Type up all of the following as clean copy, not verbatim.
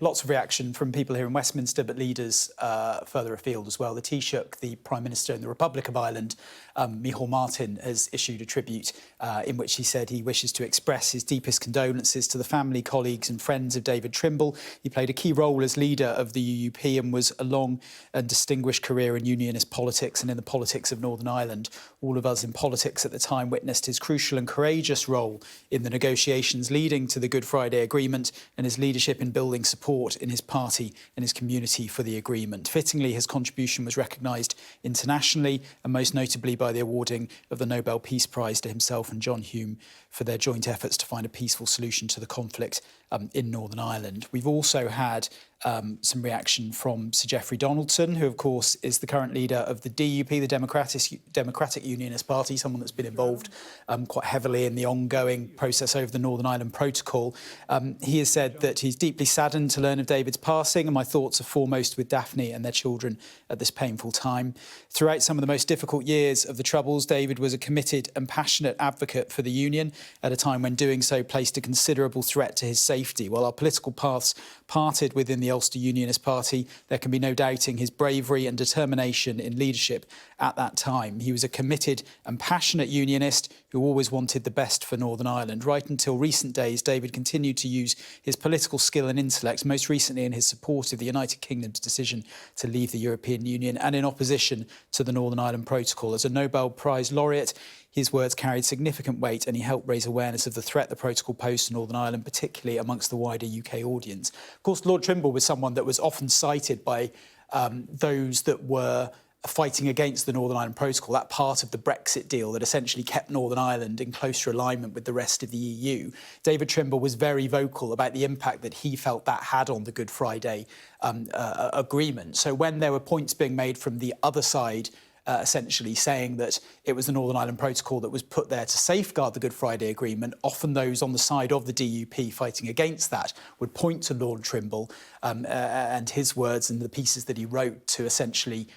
Lots of reaction from people here in Westminster, but leaders further afield as well. The Taoiseach, the Prime Minister in the Republic of Ireland, Micheál Martin, has issued a tribute in which he said he wishes to express his deepest condolences to the family, colleagues and friends of David Trimble. He played a key role as leader of the UUP and was a long and distinguished career in unionist politics and in the politics of Northern Ireland. All of us in politics at the time witnessed his crucial and courageous role in the negotiations leading to the Good Friday Agreement and his leadership in building support in his party and his community for the agreement. Fittingly, his contribution was recognised internationally and most notably by the awarding of the Nobel Peace Prize to himself and John Hume for their joint efforts to find a peaceful solution to the conflict in Northern Ireland. We've also had some reaction from Sir Geoffrey Donaldson, who, of course, is the current leader of the DUP, the Democratic Unionist Party, someone that's been involved quite heavily in the ongoing process over the Northern Ireland Protocol. He has said that he's deeply saddened to learn of David's passing, and my thoughts are foremost with Daphne and their children at this painful time. Throughout some of the most difficult years of the Troubles, David was a committed and passionate advocate for the Union at a time when doing so placed a considerable threat to his safety. While our political paths parted within the Ulster Unionist Party, there can be no doubting his bravery and determination in leadership at that time. He was a committed and passionate unionist who always wanted the best for Northern Ireland. Right until recent days, David continued to use his political skill and intellect, most recently in his support of the United Kingdom's decision to leave the European Union and in opposition to the Northern Ireland Protocol. As a Nobel Prize laureate, his words carried significant weight and he helped raise awareness of the threat the protocol posed to Northern Ireland, particularly amongst the wider UK audience. Of course, Lord Trimble was someone that was often cited by those that were fighting against the Northern Ireland Protocol, that part of the Brexit deal that essentially kept Northern Ireland in closer alignment with the rest of the EU. David Trimble was very vocal about the impact that he felt that had on the Good Friday Agreement. So when there were points being made from the other side essentially saying that it was the Northern Ireland Protocol that was put there to safeguard the Good Friday Agreement, often those on the side of the DUP fighting against that would point to Lord Trimble and his words and the pieces that he wrote to essentially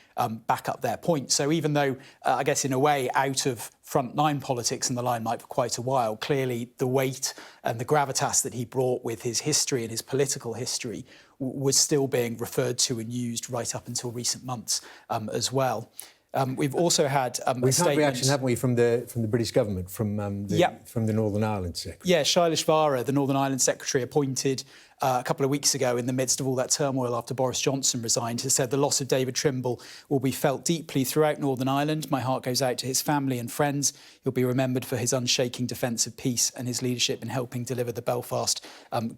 back up their point. So even though, I guess in a way, out of frontline politics in the limelight for quite a while, clearly the weight and the gravitas that he brought with his history and his political history was still being referred to and used right up until recent months as well. We've also had we've had reaction, haven't we, from the British government, from the Northern Ireland Secretary? Yeah, Shailesh Vara, the Northern Ireland Secretary appointed a couple of weeks ago in the midst of all that turmoil after Boris Johnson resigned, has said the loss of David Trimble will be felt deeply throughout Northern Ireland. My heart goes out to his family and friends. He'll be remembered for his unshaking defence of peace and his leadership in helping deliver the Belfast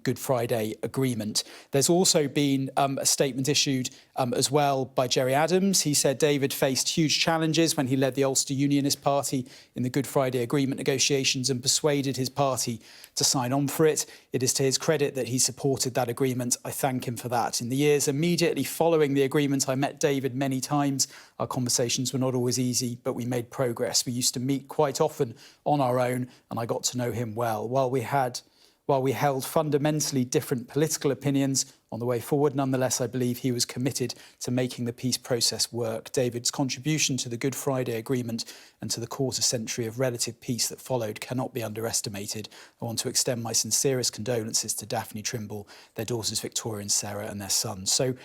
Good Friday Agreement. There's also been a statement issued as well by Gerry Adams. He said David faced huge challenges when he led the Ulster Unionist Party in the Good Friday Agreement negotiations and persuaded his party to sign on for it. It is to his credit that he supported that agreement. I thank him for that. In the years immediately following the agreement, I met David many times. Our conversations were not always easy, but we made progress. We used to meet quite often on our own, and I got to know him well. While we held fundamentally different political opinions on the way forward, nonetheless, I believe he was committed to making the peace process work. David's contribution to the Good Friday Agreement and to the quarter-century of relative peace that followed cannot be underestimated. I want to extend my sincerest condolences to Daphne Trimble, their daughters Victoria and Sarah, and their sons. So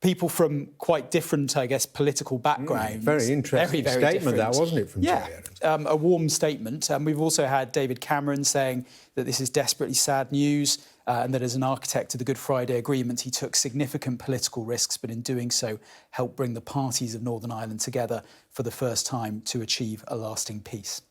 people from quite different, I guess, political backgrounds. Very interesting very statement, different. that, wasn't it, from Gerry Adams? A warm statement. We've also had David Cameron saying that this is desperately sad news and that as an architect of the Good Friday Agreement, he took significant political risks, but in doing so, helped bring the parties of Northern Ireland together for the first time to achieve a lasting peace.